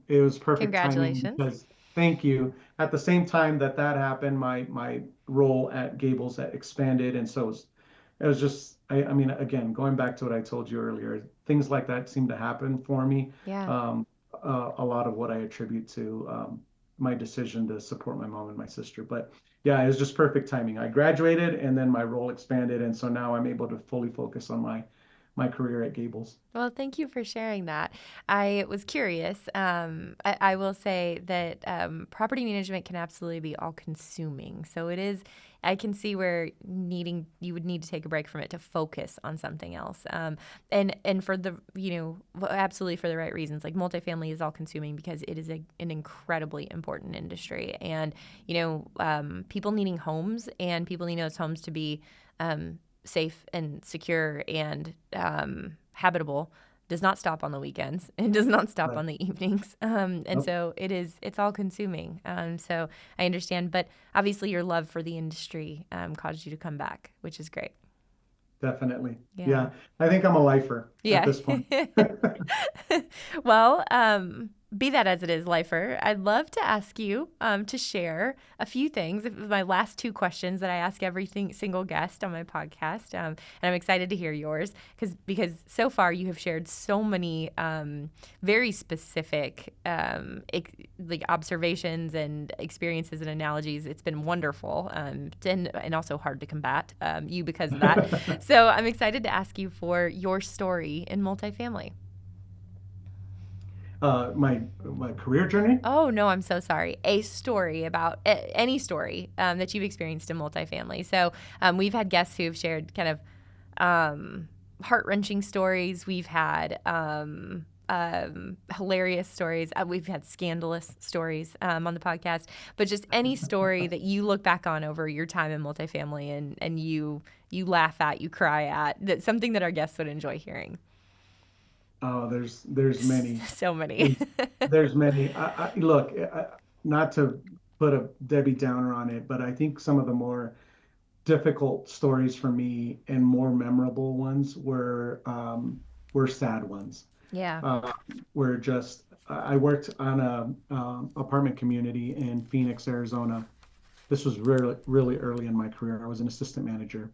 it was perfect timing Congratulations. because thank you. At the same time that happened, my role at Gables that expanded, and so it was just I mean again going back to what I told you earlier, things like that seem to happen for me. Yeah. Um, a lot of what I attribute to my decision to support my mom and my sister, but yeah, it was just perfect timing. I graduated and then my role expanded, and so now I'm able to fully focus on my career at Gables. Well, thank you for sharing that. I was curious. I will say that property management can absolutely be all consuming. So it is, I can see where you would need to take a break from it to focus on something else. And for the, absolutely for the right reasons. Like multifamily is all consuming because it is an incredibly important industry. And, people needing homes and people needing those homes to be, safe and secure and habitable does not stop on the weekends. It does not stop Right. on the evenings. And Nope. so it's all consuming. So I understand, but obviously your love for the industry caused you to come back, which is great. Definitely. Yeah. Yeah. I think I'm a lifer at Yeah. this point. Well, be that as it is, lifer, I'd love to ask you to share a few things. My last two questions that I ask every single guest on my podcast, and I'm excited to hear yours because so far you have shared so many very specific like observations and experiences and analogies. It's been wonderful and also hard to combat you because of that. So I'm excited to ask you for your story in multifamily. My career journey. Oh, no, I'm so sorry. A story about any story that you've experienced in multifamily. So we've had guests who have shared kind of heart wrenching stories. We've had hilarious stories. We've had scandalous stories on the podcast. But just any story that you look back on over your time in multifamily and you laugh at, you cry at, that's something that our guests would enjoy hearing. Oh, there's many. So many. There's, there's many. Look, not to put a Debbie Downer on it, but I think some of the more difficult stories for me and more memorable ones were sad ones. Yeah. Uh, were just I worked on a apartment community in Phoenix, Arizona. This was really early in my career. I was an assistant manager,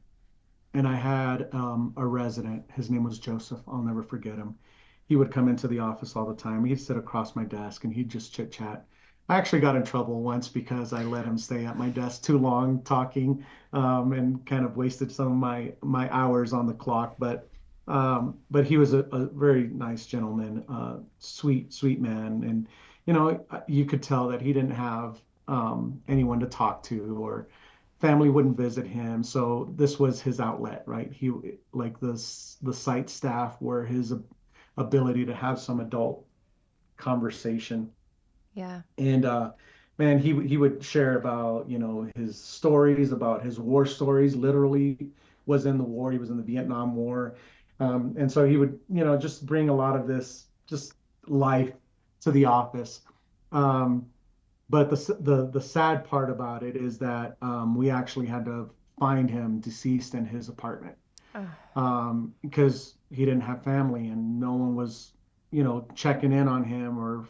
and I had a resident. His name was Joseph. I'll never forget him. He would come into the office all the time. He'd sit across my desk and he'd just chit chat. I actually got in trouble once because I let him stay at my desk too long talking, and kind of wasted some of my hours on the clock. But he was a very nice gentleman, sweet man, and you could tell that he didn't have anyone to talk to, or family wouldn't visit him, so this was his outlet, right? He like the site staff were his ability to have some adult conversation. Yeah. And man, he would share about his stories, about his war stories. Literally was in the war. He was in the Vietnam War, and so he would just bring a lot of this just life to the office. Um, but the sad part about it is that we actually had to find him deceased in his apartment Oh, because he didn't have family and no one was, checking in on him or,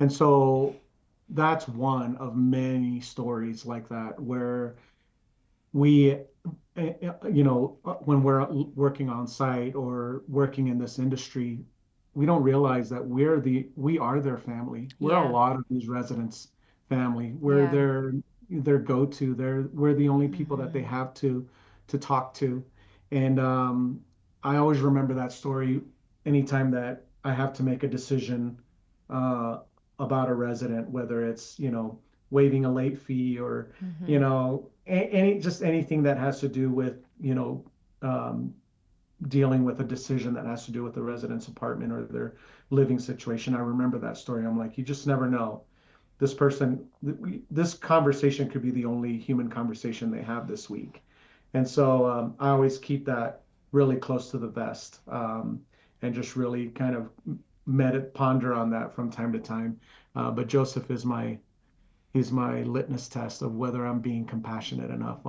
and so that's one of many stories like that where we, when we're working on site or working in this industry, we don't realize that we are their family. We're a yeah. lot of these residents' family. We're Yeah. their go-to. We're the only people that they Hmm. have to talk to. And I always remember that story anytime that I have to make a decision uh, about a resident, whether it's, waiving a late fee or Hmm. just anything that has to do with um, dealing with a decision that has to do with the resident's apartment or their living situation. I remember that story. I'm like, you just never know. This person, this conversation could be the only human conversation they have this week. And so I always keep that really close to the vest and just really kind of ponder on that from time to time. But Joseph is he's my litmus test of whether I'm being compassionate enough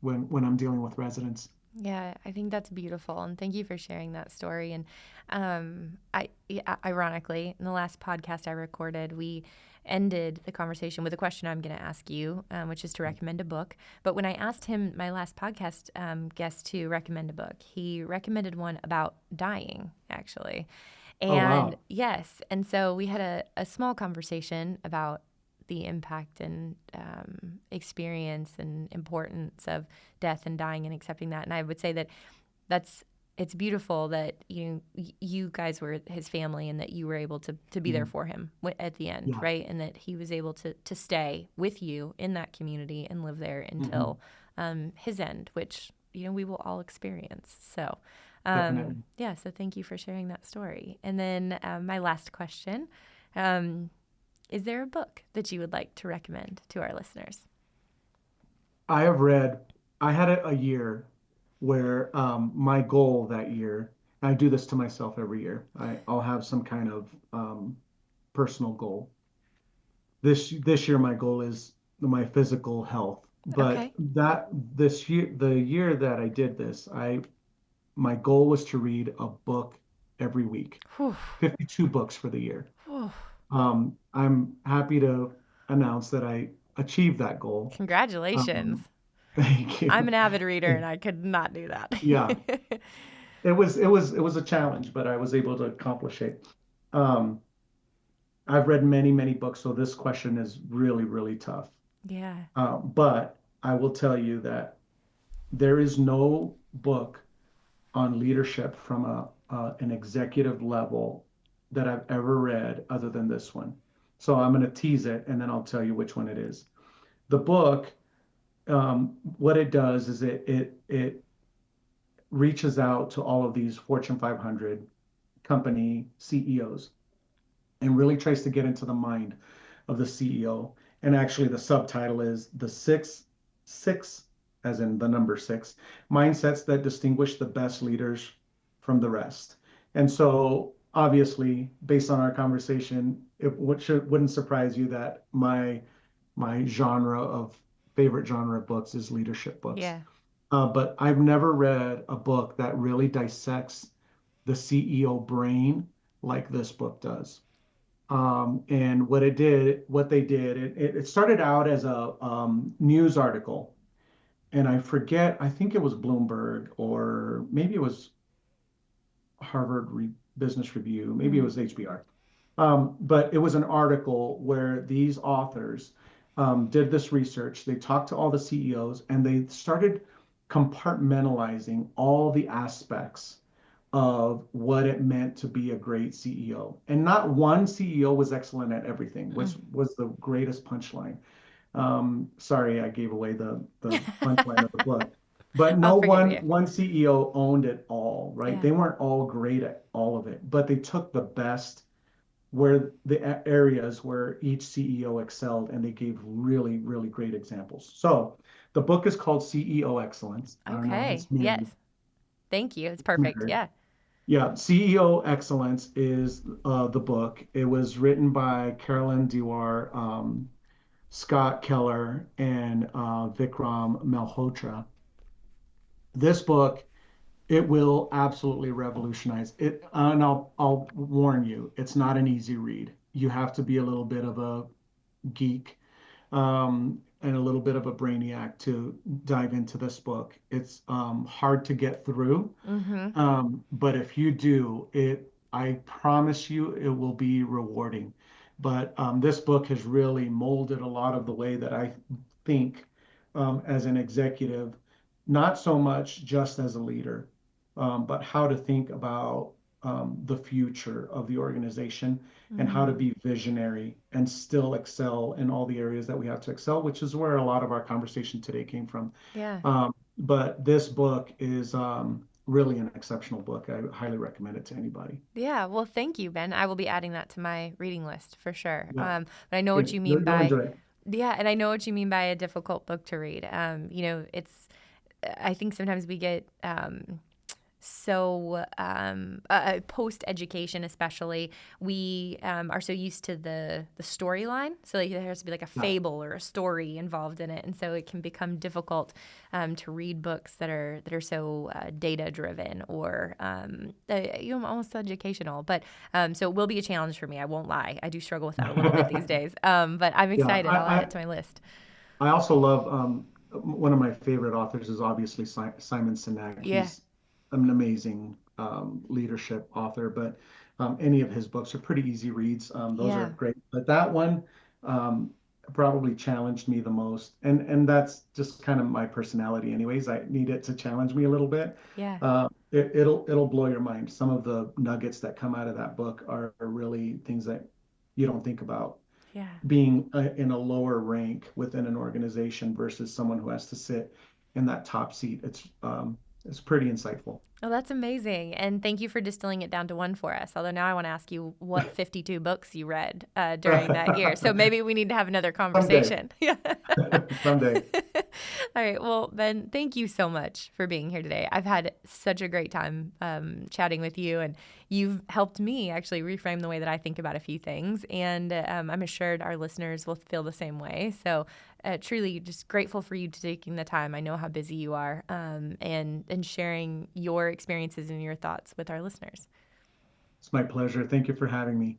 when I'm dealing with residents. Yeah, I think that's beautiful, and thank you for sharing that story. And ironically, in the last podcast I recorded, we ended the conversation with a question I'm going to ask you, which is to recommend a book. But when I asked him, my last podcast guest, to recommend a book, he recommended one about dying, actually. Oh And wow. yes, and so we had a small conversation about the impact and experience and importance of death and dying and accepting that. And I would say that that's it's beautiful that you guys were his family and that you were able to be there Mhm. for him at the end, Yeah. right? And that he was able to stay with you in that community and live there Hmm. until his end, which we will all experience. So Definitely. yeah, so thank you for sharing that story. And then my last question. Um, is there a book that you would like to recommend to our listeners? I have read, I had a year where my goal that year, and I do this to myself every year, I'll have some kind of personal goal. This year, my goal is my physical health. But Okay. this year, the year that I did this, my goal was to read a book every week, Whew. 52 books for the year. Whew. I'm happy to announce that I achieved that goal. Congratulations. Um, thank I'm you. an avid reader and I could not do that. Yeah, it was a challenge, but I was able to accomplish it. Um, I've read many, many books, so this question is really, really tough. Yeah. But I will tell you that there is no book on leadership from an executive level that I've ever read other than this one. So I'm going to tease it, and then I'll tell you which one it is. The book, what it does is it reaches out to all of these Fortune 500 company CEOs and really tries to get into the mind of the CEO. And actually, the subtitle is the six, as in the number six, mindsets that distinguish the best leaders from the rest. And so, obviously, based on our conversation, wouldn't surprise you that my genre of favorite genre of books is leadership books. Yeah. But I've never read a book that really dissects the CEO brain like this book does. And what they did, it started out as a news article, and I forget, I think it was Bloomberg or maybe it was Business Review, maybe it Mm. was HBR. But it was an article where these authors did this research. They talked to all the CEOs and they started compartmentalizing all the aspects of what it meant to be a great CEO. And not one CEO was excellent at everything, which Mm. was the greatest punchline. Sorry, I gave away the punchline of the book. But I'll no forgive you. one CEO owned it all, right? Yeah. They weren't all great at all of it, but they took the best where the areas where each CEO excelled and they gave really, really great examples. So the book is called CEO Excellence. I don't know if Okay. it's married. Yes. Thank you. It's It's perfect. married. Yeah. Yeah, CEO Excellence is the book. It was written by Carolyn Dewar, Scott Keller, and Vikram Malhotra. This book, it will absolutely revolutionize it. And I'll warn you, it's not an easy read. You have to be a little bit of a geek, and a little bit of a brainiac to dive into this book. It's hard to get through, Mm-hmm. but if you do, I promise you, it will be rewarding. But this book has really molded a lot of the way that I think as an executive, not so much just as a leader, but how to think about the future of the organization and how to Mm-hmm. be visionary and still excel in all the areas that we have to excel, which is where a lot of our conversation today came from. Yeah. But this book is really an exceptional book. I highly recommend it to anybody. Yeah. Well, thank you, Ben. I will be adding that to my reading list for sure. Yeah, But I know what you mean you'll by, enjoy it. yeah, and I know what you mean by a difficult book to read. I think sometimes we get so post education, especially, we are so used to the storyline. So like there has to be like a Yeah, fable or a story involved in it, and so it can become difficult to read books that are so data driven or almost educational. But so it will be a challenge for me. I won't lie. I do struggle with that a little bit these days. But I'm yeah. excited. I'll add it to my list. I also love one of my favorite authors is obviously Simon Sinek. Yeah. He's an amazing leadership author, but any of his books are pretty easy reads. Those are Yeah. great. But that one um, probably challenged me the most, and that's just kind of my personality, anyways. I need it to challenge me a little bit. Yeah. It'll blow your mind. Some of the nuggets that come out of that book are really things that you don't think about Yeah. being in a lower rank within an organization versus someone who has to sit in that top seat. It's pretty insightful. Oh, that's amazing. And thank you for distilling it down to one for us. Although now I want to ask you what 52 books you read during that year. So maybe we need to have another Someday, conversation. Yeah. someday. All right. Well, Ben, thank you so much for being here today. I've had such a great time chatting with you, and you've helped me actually reframe the way that I think about a few things. And I'm assured our listeners will feel the same way. So truly just grateful for you taking the time. I know how busy you are, and sharing your experiences and your thoughts with our listeners. It's my pleasure. Thank you for having me.